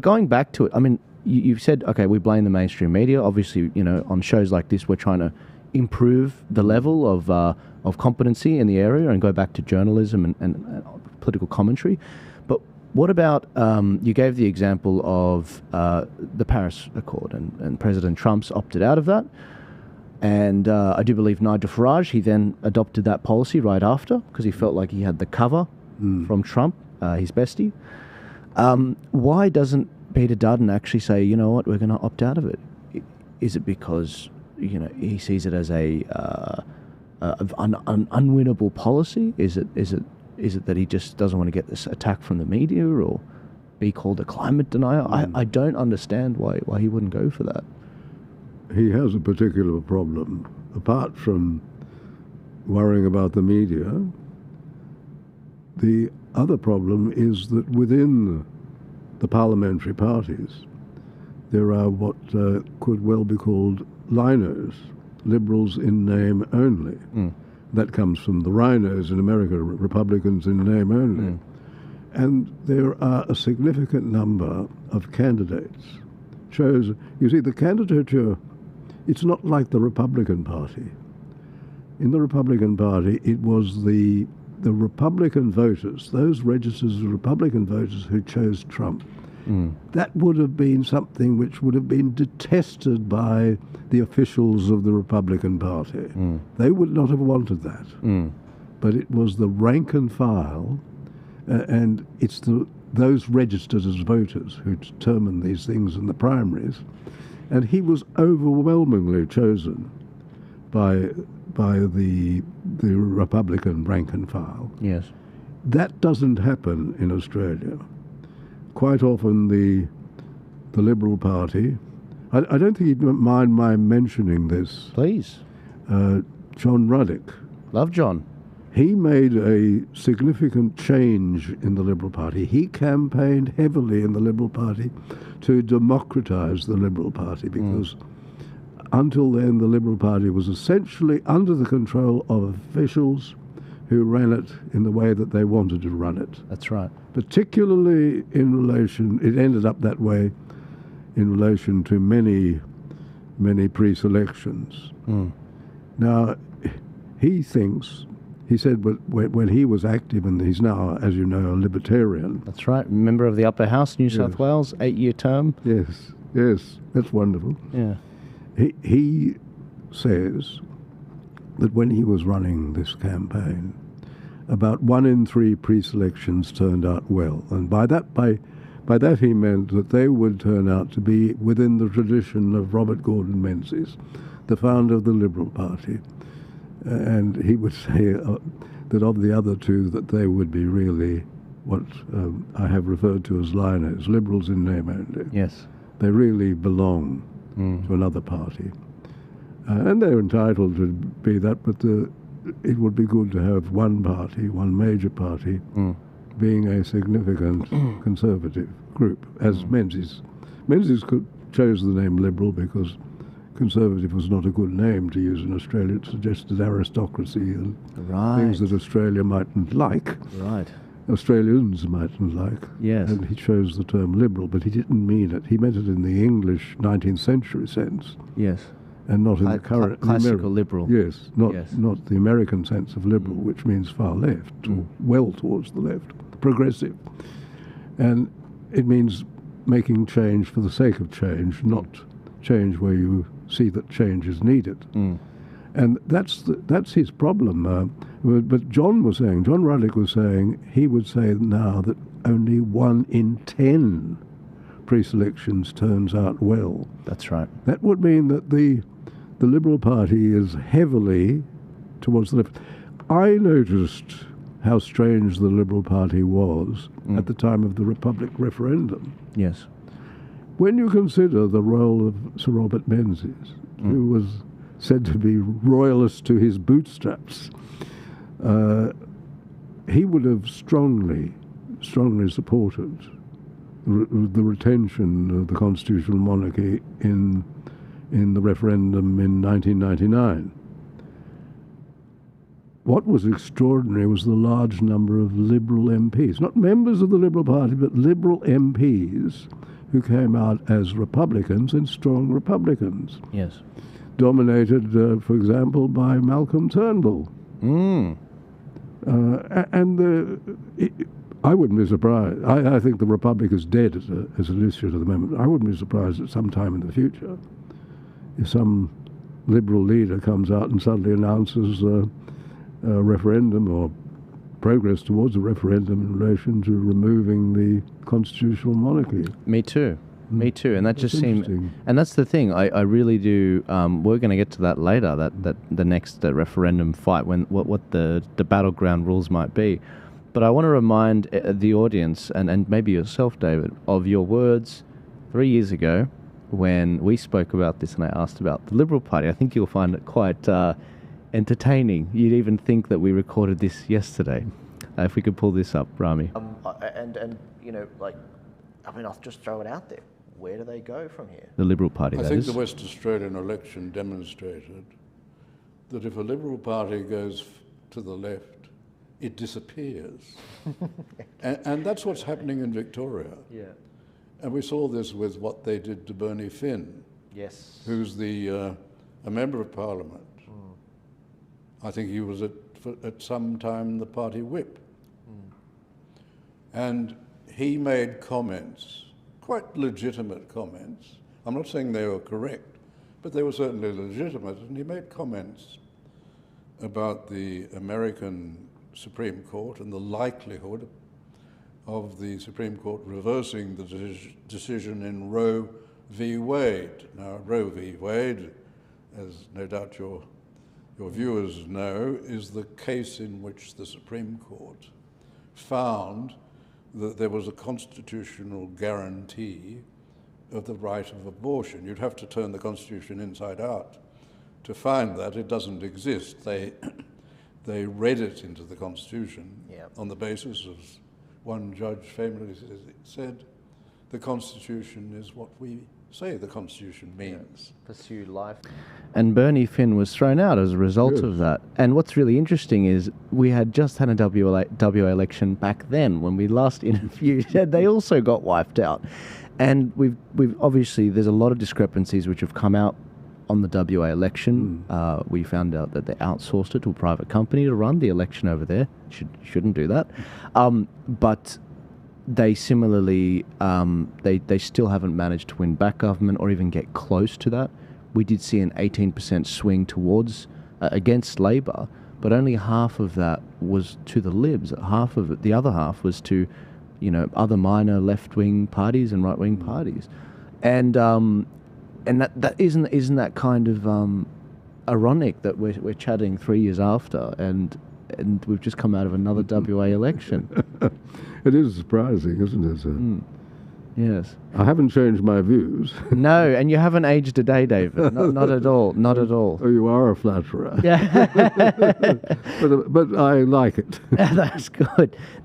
Going back to it, I mean, you've said, okay, we blame the mainstream media. Obviously, on shows like this, we're trying to improve the level of competency in the area and go back to journalism and political commentary. But what about, you gave the example of the Paris Accord, and President Trump's opted out of that. And I do believe Nigel Farage, he then adopted that policy right after because he felt like he had the cover from Trump, his bestie. Why doesn't Peter Dutton actually say, you know what, we're going to opt out of it? Is it because he sees it as an unwinnable policy? Is it that he just doesn't want to get this attack from the media or be called a climate denier? I don't understand why he wouldn't go for that. He has a particular problem. Apart from worrying about the media, the other problem is that within the parliamentary parties, there are what could well be called rhinos, liberals in name only. That comes from the rhinos in America, Republicans in name only. And there are a significant number of candidates chosen. You see, the candidature, it's not like the Republican Party. In the Republican Party, it was the Republican voters, those registered as Republican voters who chose Trump. That would have been something which would have been detested by the officials of the Republican Party. They would not have wanted that. But it was the rank and file, and it's those registered as voters who determine these things in the primaries. And he was overwhelmingly chosen by the Republican rank and file. Yes. That doesn't happen in Australia. Quite often the Liberal Party, I don't think you'd mind my mentioning this. Please. John Ruddock. Love John. He made a significant change in the Liberal Party. He campaigned heavily in the Liberal Party to democratise the Liberal Party because until then the Liberal Party was essentially under the control of officials who ran it in the way that they wanted to run it. That's right. Particularly in relation, it ended up that way in relation to many pre-selections. Now, he said when he was active, and he's now, as you know, a libertarian. That's right. Member of the Upper House, New South Wales, 8-year term. Yes, that's wonderful. Yeah. He says that when he was running this campaign, about 1 in 3 pre-selections turned out well. And by that he meant that they would turn out to be within the tradition of Robert Gordon Menzies, the founder of the Liberal Party. And he would say that of the other two, that they would be really what I have referred to as linos, liberals in name only. Yes. They really belong to another party. And they're entitled to be that, but it would be good to have one party, one major party, being a significant conservative group, as Menzies. Menzies chose the name Liberal because Conservative was not a good name to use in Australia. It suggested aristocracy and things that Australia mightn't like. Right. Australians mightn't like. Yes. And he chose the term liberal, but he didn't mean it. He meant it in the English 19th century sense. Yes. And not in the current... classical liberal. Yes, not the American sense of liberal, which means far left, or well towards the left, progressive. And it means making change for the sake of change, not change where you see that change is needed. And that's his problem. But John Ruddock was saying, he would say now that only 1 in 10 pre-selections turns out well. That's right. That would mean that the Liberal Party is heavily towards the left. I noticed how strange the Liberal Party was at the time of the Republic referendum. Yes. When you consider the role of Sir Robert Menzies, who was said to be royalist to his bootstraps, he would have strongly supported the retention of the constitutional monarchy in the referendum in 1999. What was extraordinary was the large number of Liberal MPs, not members of the Liberal Party, but Liberal MPs who came out as Republicans and strong Republicans, Yes. dominated, for example, by Malcolm Turnbull. Mm. I wouldn't be surprised. I think the Republic is dead as an issue at the moment. I wouldn't be surprised at some time in the future if some Liberal leader comes out and suddenly announces a referendum or progress towards a referendum in relation to removing the constitutional monarchy. Me too. Me too. And that That's just seemed, interesting. and that's the thing. I really do. We're going to get to that later. That the next referendum fight, when what the battleground rules might be. But I want to remind the audience and maybe yourself, David, of your words 3 years ago when we spoke about this, and I asked about the Liberal Party. I think you'll find it quite entertaining. You'd even think that we recorded this yesterday. If we could pull this up, Rami. And you know, like, I mean, I'll just throw it out there. Where do they go from here? The Liberal Party, I that think is. the West Australian election demonstrated that if a Liberal Party goes to the left, it disappears. and that's what's happening in Victoria. Yeah. And we saw this with what they did to Bernie Finn, Yes. who's a member of Parliament. I think he was at some time the party whip. And he made comments, quite legitimate comments. I'm not saying they were correct, but they were certainly legitimate. And he made comments about the American Supreme Court and the likelihood of the Supreme Court reversing the decision in Roe v. Wade. Now, Roe v. Wade, as no doubt your viewers know, is the case in which the Supreme Court found that there was a constitutional guarantee of the right of abortion. You'd have to turn the Constitution inside out to find that. It doesn't exist. They read it into the Constitution on the basis, as one judge famously said, the Constitution is what we say the Constitution means. Pursue life. And Bernie Finn was thrown out as a result Yes. of that. And what's really interesting is we had just had a WA election back then when we last interviewed. They also got wiped out. And we've obviously, there's a lot of discrepancies which have come out on the WA election. We found out that they outsourced it to a private company to run the election over there. Shouldn't do that. But they similarly, they still haven't managed to win back government or even get close to that. We did see an 18% swing towards against Labor, but only half of that was to the Libs. Half of it, the other half was to, other minor left-wing parties and right-wing parties, and that isn't that kind of ironic that we're chatting 3 years after and we've just come out of another WA election. It is surprising, isn't it, sir? Yes. I haven't changed my views. No, and you haven't aged a day, David. Not at all. Not at all. Oh, you are a flatterer. Yeah. But I like it. That's good.